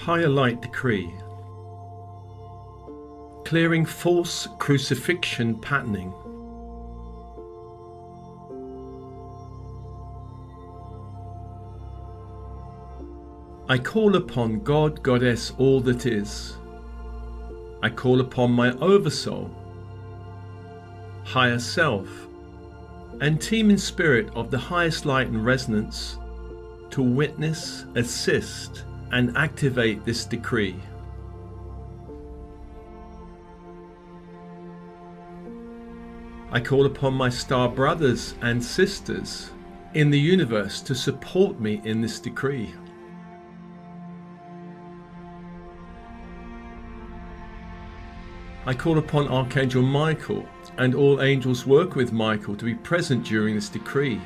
Higher light decree. Clearing false crucifixion patterning. I call upon God, Goddess, all that is. I call upon my OverSoul, higher self, and team in spirit of the highest light and resonance to witness, assist, and activate this decree. I call upon my star brothers and sisters in the universe to support me in this decree. I call upon Archangel Michael and all angels working with Michael to be present during this decree.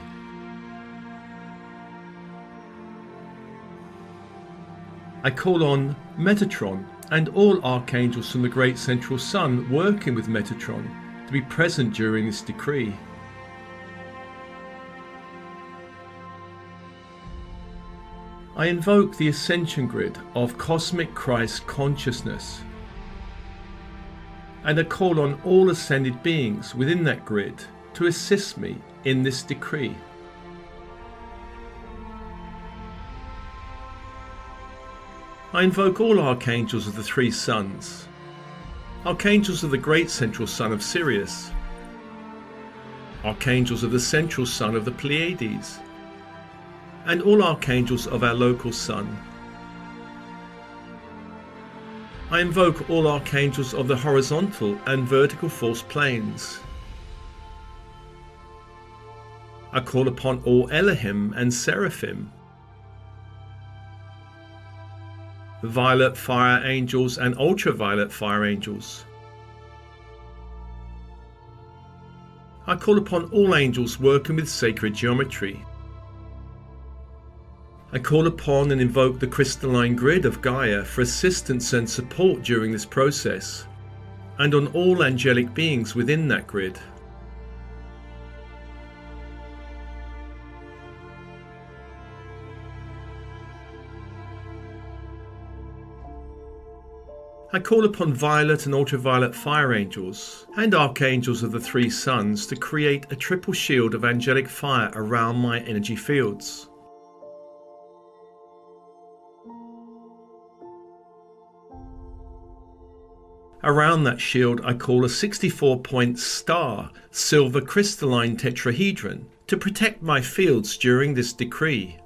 I call on Metatron and all archangels from the great central sun working with Metatron to be present during this decree. I invoke the ascension grid of cosmic Christ consciousness, and I call on all ascended beings within that grid to assist me in this decree. I invoke all archangels of the three suns, archangels of the great central sun of Sirius, archangels of the central sun of the Pleiades, and all archangels of our local sun. I invoke all archangels of the horizontal and vertical force planes. I call upon all Elohim and Seraphim, violet fire angels and ultraviolet fire angels. I call upon all angels working with sacred geometry. I call upon and invoke the crystalline grid of Gaia for assistance and support during this process, and on all angelic beings within that grid. I call upon violet and ultraviolet fire angels and archangels of the three suns to create a triple shield of angelic fire around my energy fields. Around that shield I call a 64-point star silver crystalline tetrahedron to protect my fields during this decree.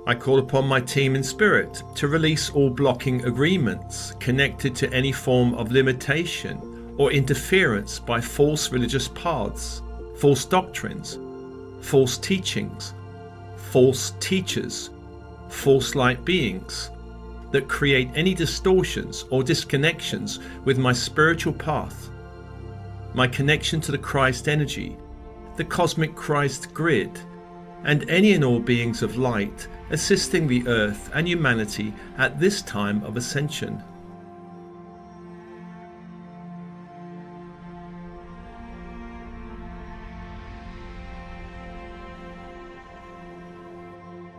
I call upon my team in spirit to release all blocking agreements connected to any form of limitation or interference by false religious paths, false doctrines, false teachings, false teachers, false light beings that create any distortions or disconnections with my spiritual path, my connection to the Christ energy, the cosmic Christ grid, and any and all beings of light assisting the earth and humanity at this time of ascension.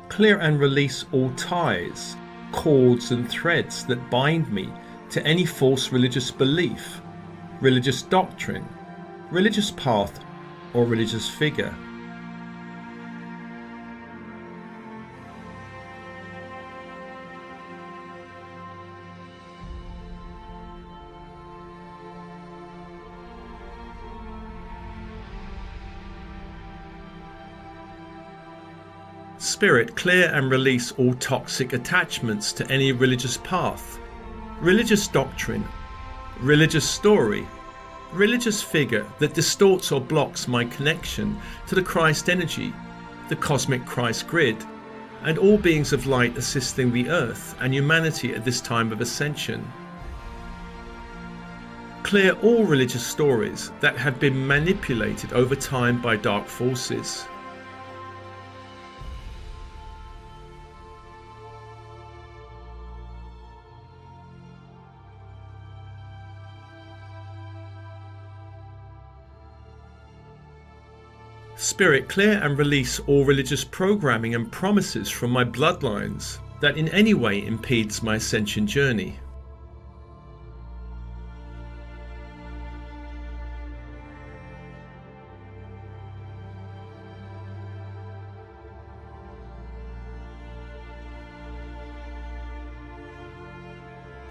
Clear and release all ties, cords and threads that bind me to any false religious belief, religious doctrine, religious path, or religious figure. Spirit, clear and release all toxic attachments to any religious path, religious doctrine, religious story, religious figure that distorts or blocks my connection to the Christ energy, the cosmic Christ grid, and all beings of light assisting the earth and humanity at this time of ascension. Clear all religious stories that have been manipulated over time by dark forces. Spirit, clear and release all religious programming and promises from my bloodlines that in any way impedes my ascension journey.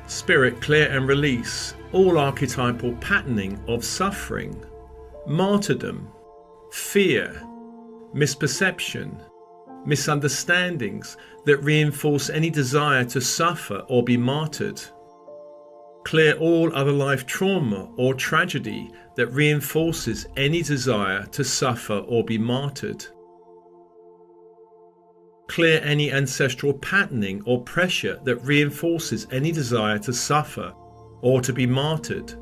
Spirit, clear and release all archetypal patterning of suffering, martyrdom, fear, misperception, misunderstandings that reinforce any desire to suffer or be martyred. Clear all other life trauma or tragedy that reinforces any desire to suffer or be martyred. Clear any ancestral patterning or pressure that reinforces any desire to suffer or to be martyred.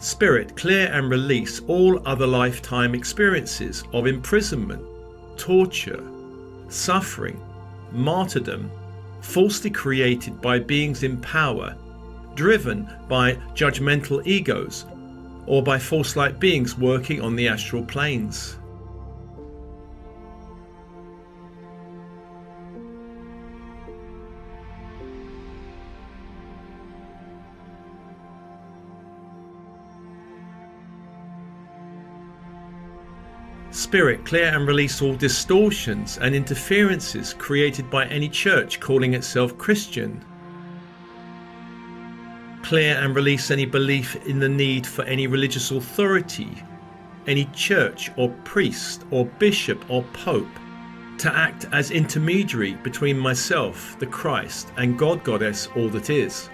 Spirit, clear and release all other lifetime experiences of imprisonment, torture, suffering, martyrdom, falsely created by beings in power, driven by judgmental egos, or by false-like beings working on the astral planes. Spirit, clear and release all distortions and interferences created by any church calling itself Christian. Clear and release any belief in the need for any religious authority, any church or priest or bishop or pope to act as intermediary between myself, the Christ, and God, Goddess, all that is.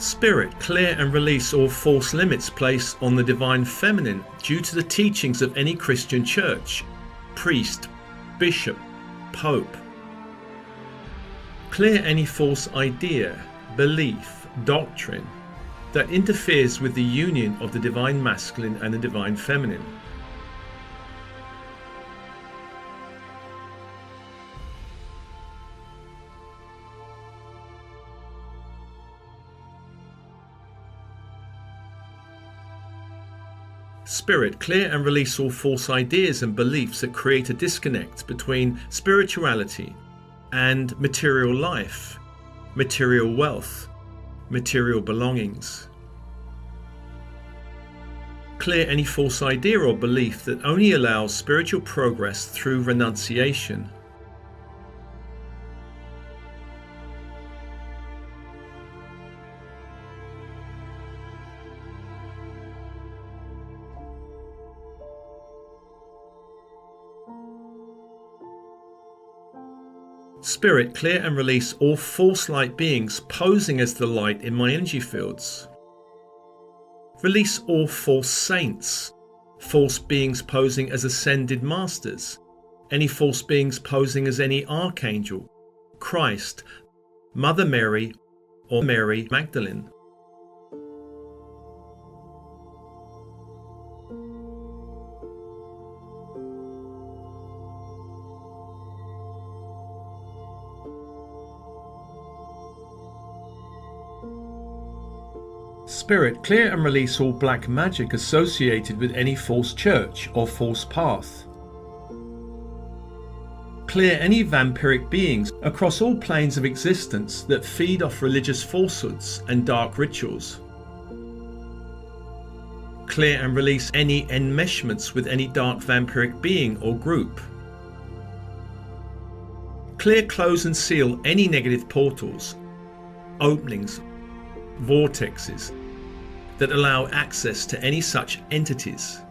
Spirit, clear and release all false limits placed on the divine feminine due to the teachings of any Christian church, priest, bishop, pope. Clear any false idea, belief, doctrine that interferes with the union of the divine masculine and the divine feminine. Spirit, clear and release all false ideas and beliefs that create a disconnect between spirituality and material life, material wealth, material belongings. Clear any false idea or belief that only allows spiritual progress through renunciation. Spirit, clear and release all false light beings posing as the light in my energy fields. Release all false saints, false beings posing as ascended masters, any false beings posing as any Archangel, Christ, Mother Mary, or Mary Magdalene. Spirit, clear and release all black magic associated with any false church or false path. Clear any vampiric beings across all planes of existence that feed off religious falsehoods and dark rituals. Clear and release any enmeshments with any dark vampiric being or group. Clear, close and seal any negative portals, openings, vortexes that allow access to any such entities.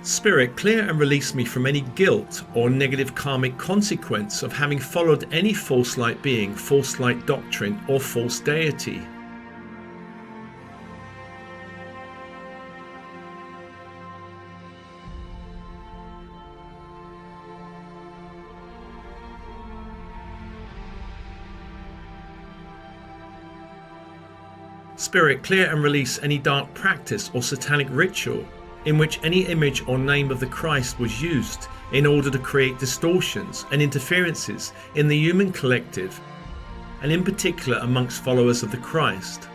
Spirit, clear and release me from any guilt or negative karmic consequence of having followed any false light being, false light doctrine, or false deity. Spirit, clear and release any dark practice or satanic ritual in which any image or name of the Christ was used in order to create distortions and interferences in the human collective, and in particular amongst followers of the Christ.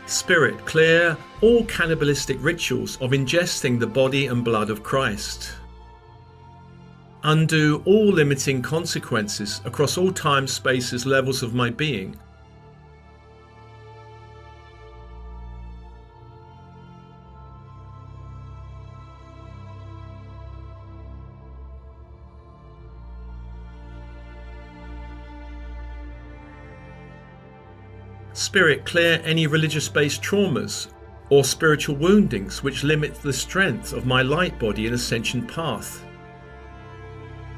Spirit, clear all cannibalistic rituals of ingesting the body and blood of Christ. Undo all limiting consequences across all time, spaces, levels of my being. Spirit, clear any religious-based traumas or spiritual woundings which limit the strength of my light body and ascension path.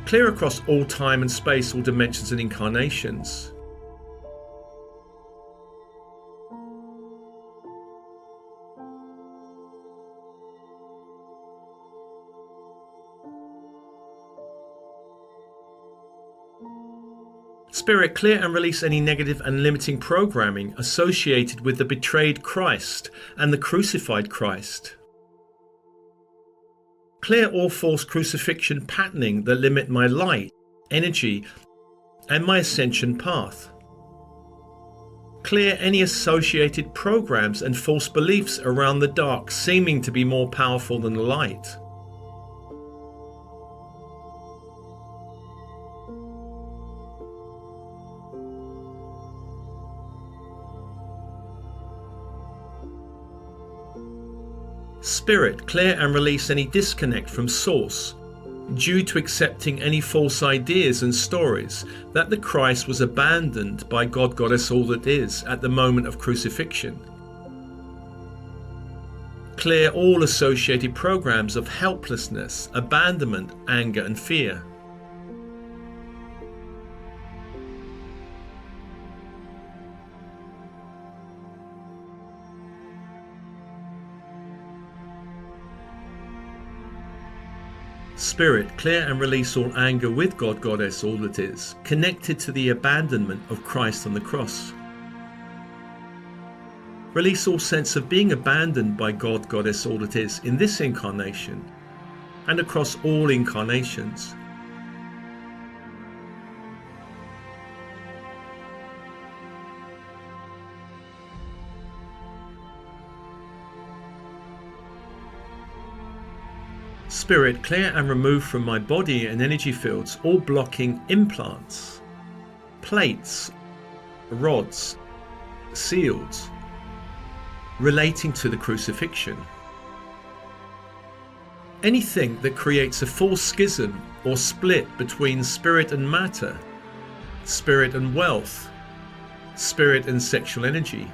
Clear across all time and space, all dimensions and incarnations. Spirit, clear and release any negative and limiting programming associated with the betrayed Christ and the crucified Christ. Clear all false crucifixion patterning that limit my light, energy, and my ascension path. Clear any associated programs and false beliefs around the dark seeming to be more powerful than the light. Spirit, clear and release any disconnect from Source due to accepting any false ideas and stories that the Christ was abandoned by God, Goddess, all that is at the moment of crucifixion. Clear all associated programs of helplessness, abandonment, anger and fear. Spirit, clear and release all anger with God, Goddess, all that is, connected to the abandonment of Christ on the cross. Release all sense of being abandoned by God, Goddess, all that is, in this incarnation, and across all incarnations. Spirit, clear and remove from my body and energy fields all blocking implants, plates, rods, seals relating to the crucifixion. Anything that creates a false schism or split between spirit and matter, spirit and wealth, spirit and sexual energy.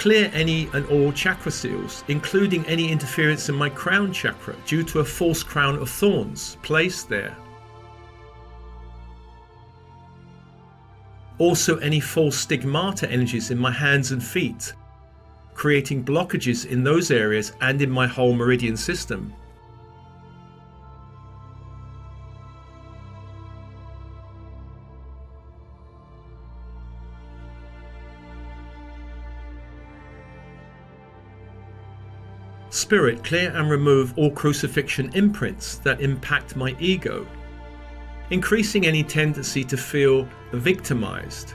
Clear any and all chakra seals, including any interference in my crown chakra due to a false crown of thorns placed there. Also any false stigmata energies in my hands and feet, creating blockages in those areas and in my whole meridian system. Spirit, clear and remove all crucifixion imprints that impact my ego, increasing any tendency to feel victimized,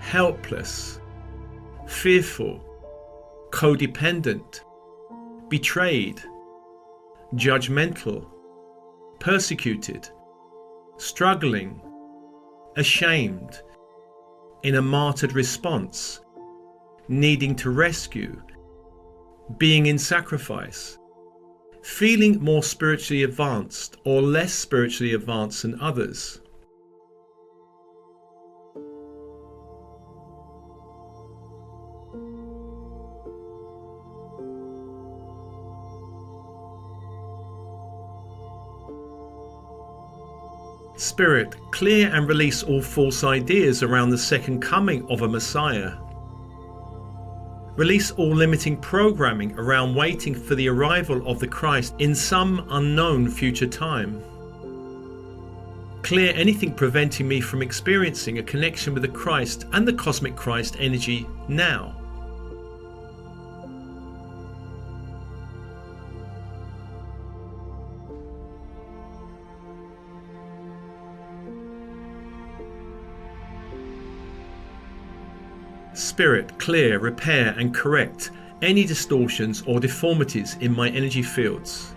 helpless, fearful, codependent, betrayed, judgmental, persecuted, struggling, ashamed, in a martyred response, needing to rescue, being in sacrifice, feeling more spiritually advanced or less spiritually advanced than others. Spirit, clear and release all false ideas around the second coming of a Messiah. Release all limiting programming around waiting for the arrival of the Christ in some unknown future time. Clear anything preventing me from experiencing a connection with the Christ and the cosmic Christ energy now. Spirit, clear, repair and correct any distortions or deformities in my energy fields,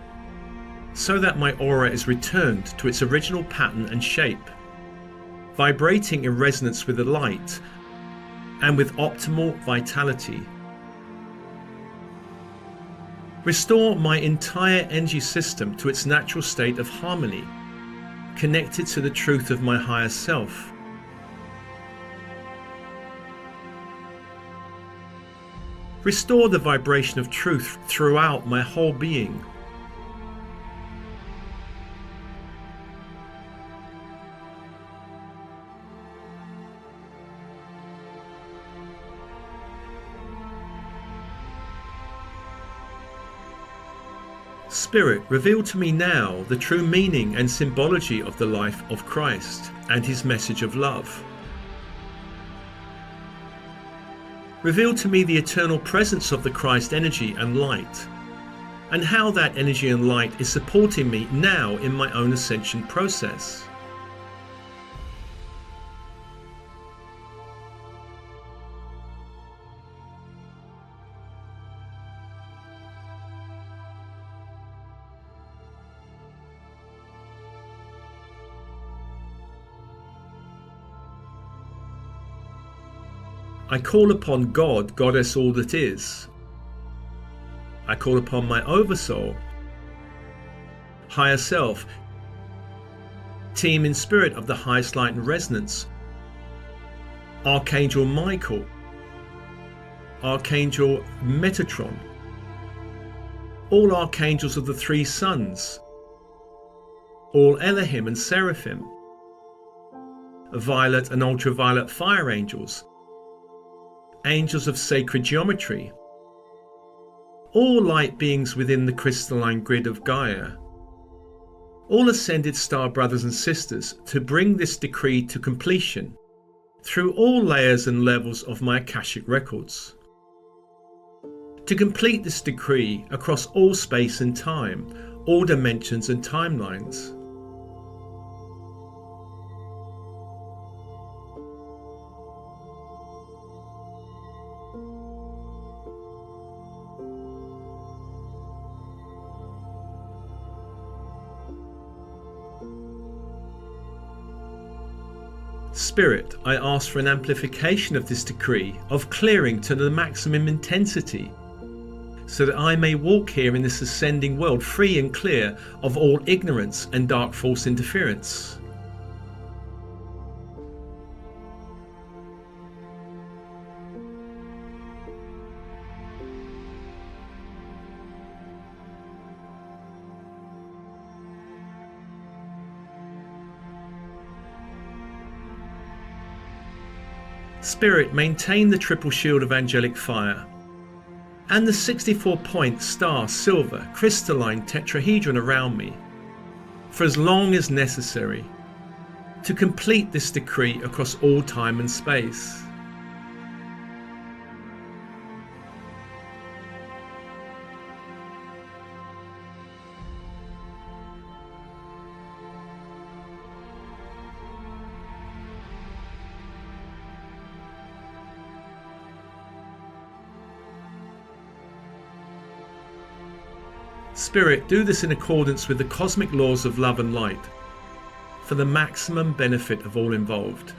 so that my aura is returned to its original pattern and shape, vibrating in resonance with the light and with optimal vitality. Restore my entire energy system to its natural state of harmony, connected to the truth of my higher self. Restore the vibration of truth throughout my whole being. Spirit, reveal to me now the true meaning and symbology of the life of Christ and his message of love. Reveal to me the eternal presence of the Christ energy and light, and how that energy and light is supporting me now in my own ascension process. I call upon God, Goddess, all that is. I call upon my OverSoul, higher self, team in spirit of the highest light and resonance, Archangel Michael, Archangel Metatron, all archangels of the three suns, all Elohim and Seraphim, violet and ultraviolet fire angels, angels of sacred geometry, all light beings within the crystalline grid of Gaia, all ascended star brothers and sisters, to bring this decree to completion through all layers and levels of my Akashic records. To complete this decree across all space and time, all dimensions and timelines. Spirit, I ask for an amplification of this decree of clearing to the maximum intensity, so that I may walk here in this ascending world free and clear of all ignorance and dark false interference. Spirit, maintain the triple shield of angelic fire and the 64-point star silver crystalline tetrahedron around me for as long as necessary to complete this decree across all time and space. Spirit, do this in accordance with the cosmic laws of love and light, for the maximum benefit of all involved.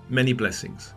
Many blessings.